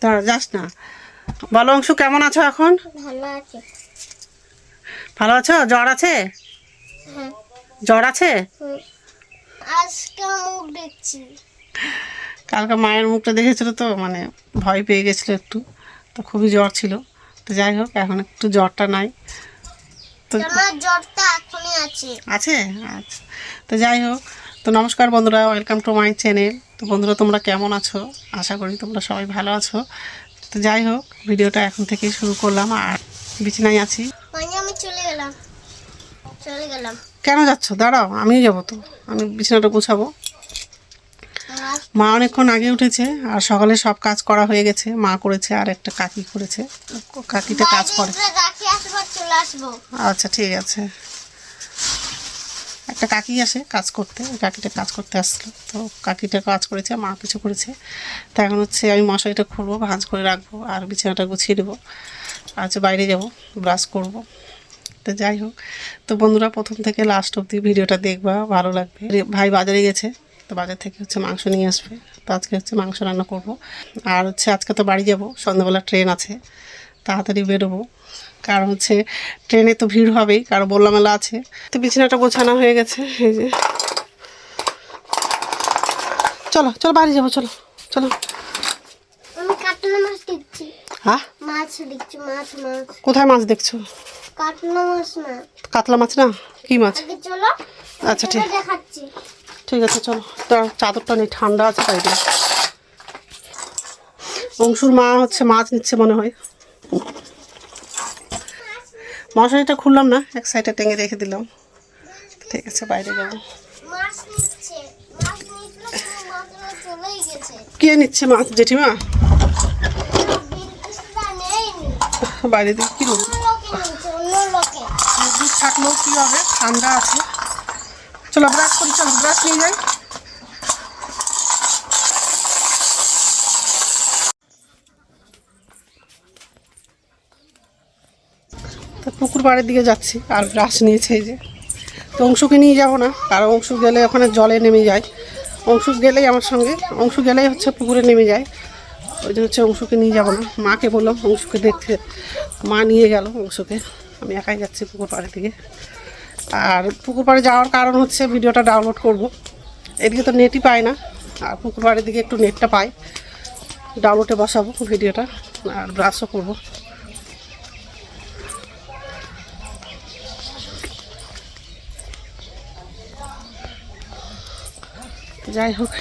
দাঁড়া, যাস না। বলো অংশু, কেমন আছো এখন? ভালো আছে। ভালো আছো? জ্বর আছে? হ্যাঁ। জ্বর আছে? আজকে মুখ দেখছি। কালকে মায়ের মুখটা দেখেছিল তো, মানে ভয় পেয়ে গেছিলো একটু, তো খুবই জ্বর ছিল। তো যাই হোক, এখন একটু জ্বরটা নাই তো। আমার জ্বরটা এখনই আছে। আছে? আচ্ছা। তো যাই হোক, তো নমস্কার বন্ধুরা, ওয়েলকাম টু মাই চ্যানেল। তো বন্ধুরা, তোমরা কেমন আছো? আশা করি তোমরা সবাই ভালো আছো। তো যাই হোক, ভিডিওটা এখন থেকেই শুরু করলাম। আর বিছানায় আছি। মানে আমি চলে গেলাম। কেন যাচ্ছ? দাঁড়াও, আমিও যাবো তো। আমি বিছানাটা গুছাবো। মা অনেকক্ষণ আগে উঠেছে, আর সকালে সব কাজ করা হয়ে গেছে। মা করেছে, আর একটা কাকি করেছে। কাকিটা কাজ করে। চলে আসবো। আচ্ছা, ঠিক আছে। একটা কাকি আসে কাজ করতে, ওই কাকিটা কাজ করতে আসলো। তো কাকিটা কাজ করেছে, মা কিছু করেছে। তো এখন হচ্ছে আমি মশারিটা খুলবো, ভাঁজ করে রাখবো, আর বিছানাটা গুছিয়ে দেবো। আচ্ছা, বাইরে যাব, ব্রাশ করব। তো যাই হোক, তো বন্ধুরা প্রথম থেকে লাস্ট অবধি ভিডিওটা দেখবা, ভালো লাগবে। ভাই বাজারে গেছে, তো বাজার থেকে হচ্ছে মাংস নিয়ে আসবে। তো আজকে হচ্ছে মাংস রান্না করব। আর হচ্ছে আজকে তো বাড়ি যাব, সন্ধ্যাবেলা ট্রেন আছে, তাড়াতাড়ি বেরোবো। কারণ হচ্ছে ট্রেনে তো ভিড় হবেই, কারণ বললা মেলা আছে। তো বিছানাটা গোছানো হয়ে গেছে, এই যে। চলো চলো, বাড়ি যাবো, চলো চলো। আমি কাতলা মাছ দেখছি। হ্যাঁ, মাছ দেখছি, মাছ। কোথায় মাছ দেখছো? কাতলা মাছ না। কাতলা মাছ না, কি মাছ? আগে চলো। আচ্ছা, ঠিক দেখাচ্ছি। ঠিক আছে, চলো। তার চাদরটা নেই, ঠান্ডা আছে তাই দিয়ে। অংশুর মা হচ্ছে মাছ নিচ্ছে মনে হয়। মশারিটা খুললাম না, এক সাইডে টেঙে রেখে দিলাম। ঠিক আছে, বাইরে যাবো। মাছ নিচ্ছে। মাছ নিচ্ছিল, কিন্তু মাছগুলো চলেই গেছে। কে নিচ্ছে মাছ? জেঠিমা? বিলকিসটা নেয়নি। বাইরে দিয়ে কি অন্য লোকে নিচ্ছে, অন্য লোকে। দুধ থাকলেও কী হবে, ঠান্ডা আছে। চলো ব্রাশ করি, চলো ব্রাশ নিয়ে যাই। তো পুকুর পাড়ের দিকে যাচ্ছি, আর ব্রাশ নিয়েছে এই যে। তো অংশুকে নিয়ে যাবো না, কারণ অংশু গেলে ওখানে জলে নেমে যায়। অংশু গেলেই আমার সঙ্গে, অংশু গেলেই হচ্ছে পুকুরে নেমে যায়। ওই জন্য হচ্ছে অংশুকে নিয়ে যাবো না। মাকে বললাম অংশুকে দেখতে, মা নিয়ে গেল অংশুকে। আমি একাই যাচ্ছি পুকুর পাড়ের দিকে। আর পুকুর পাড়ে যাওয়ার কারণ হচ্ছে ভিডিওটা ডাউনলোড করব। এদিকে তো নেটই পাই না, আর পুকুর পাড়ের দিকে একটু নেটটা পাই। ডাউনলোডে বসাবো ভিডিওটা, আর ব্রাশও করবো। যাই হোক,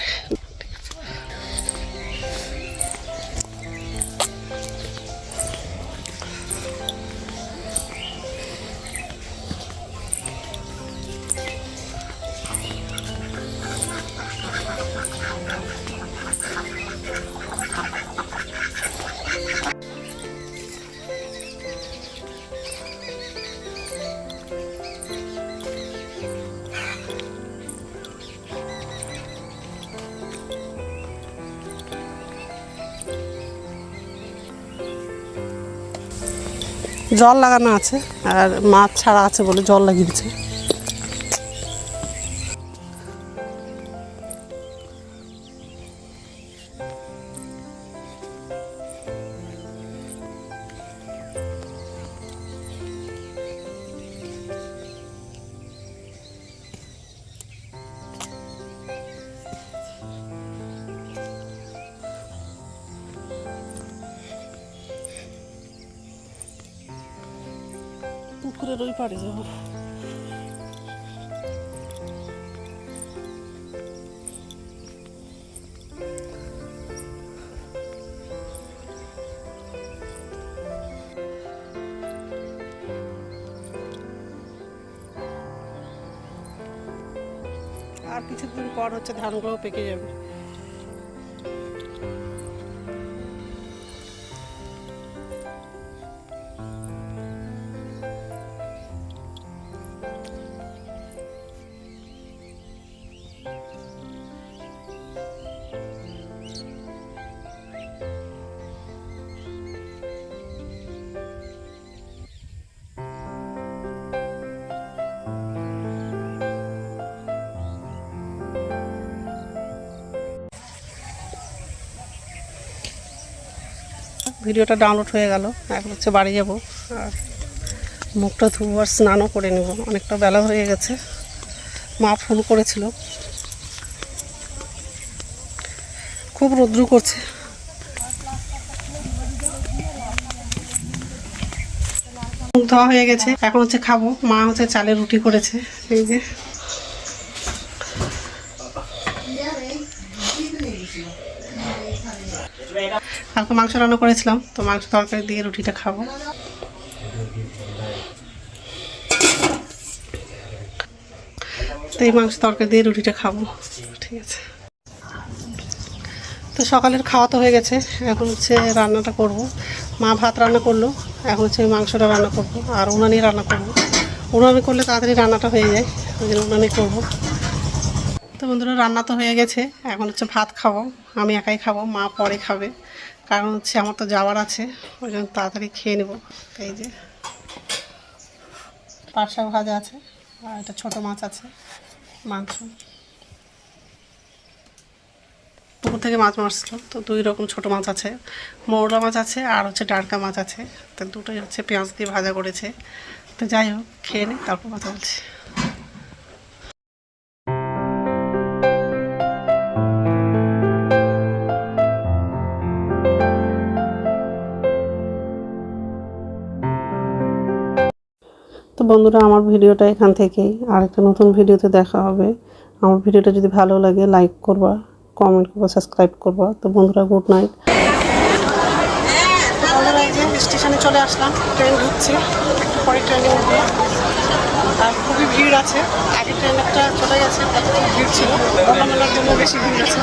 জল লাগানো আছে, আর মাছ ছাড়া আছে বলে জল লাগিয়েছে। পুকুরের ওই পাড়ে যাবো। আর কিছুদিন পর হচ্ছে ধানগুলো পেকে যাবে। ভিডিওটা ডাউনলোড হয়ে গেল। এখন হচ্ছে বাড়ি যাব আর মুখটা ধুবো আর স্নানও করে নেব, অনেকটা বেলা হয়ে গেছে। মা ফোন করেছিল, খুব রৌদ্র করছে। মুখ ধোয়া হয়ে গেছে, এখন হচ্ছে খাবো। মা হচ্ছে চালের রুটি করেছে, এই যে। কালকে মাংস রান্না করেছিলাম, তো মাংস তরকারি দিয়ে রুটিটা খাবো। তো এই মাংস তরকারি দিয়ে রুটিটা খাবো, ঠিক আছে। তো সকালের খাওয়া তো হয়ে গেছে, এখন হচ্ছে রান্নাটা করব। মা ভাত রান্না করলো, এখন হচ্ছে মাংসটা রান্না করব আর উনানেই রান্না করব। উনানে করলে তাড়াতাড়ি রান্নাটা হয়ে যায়, ওই জন্য উনানে করবো। তো বন্ধুরা, রান্না তো হয়ে গেছে, এখন হচ্ছে ভাত খাবো। আমি একাই খাবো, মা পরে খাবে, কারণ হচ্ছে আমার তো যাওয়ার আছে, ওই জন্য তাড়াতাড়ি খেয়ে নেবো। এই যে পাট শাক ভাজা আছে আর একটা ছোটো মাছ আছে, মাংস। পুকুর থেকে মাছ মারছিল, তো 2 রকম ছোটো মাছ আছে, মৌরলা মাছ আছে আর হচ্ছে ডারকা মাছ আছে। তো দুটোই হচ্ছে পেঁয়াজ দিয়ে ভাজা করেছে। তো যাই হোক, খেয়ে নিই, তারপর কথা বলছি। তো বন্ধুরা, আমার ভিডিওটা এখান থেকেই, আর একটা নতুন ভিডিওতে দেখা হবে। আমার ভিডিওটা যদি ভালো লাগে লাইক করবা, কমেন্ট করবা, সাবস্ক্রাইব করবা। তো বন্ধুরা, গুড নাইট। তো বন্ধুরা, এই যে স্টেশনে চলে আসলাম, ট্রেন ঢুকছে, একটু পরে ট্রেনে উঠবো। আর খুবই ভিড় আছে, আগে ট্রেন একটা চলে গেছে, কত ভিড় ছিল, মেলার জন্য বেশি ভিড় আছে।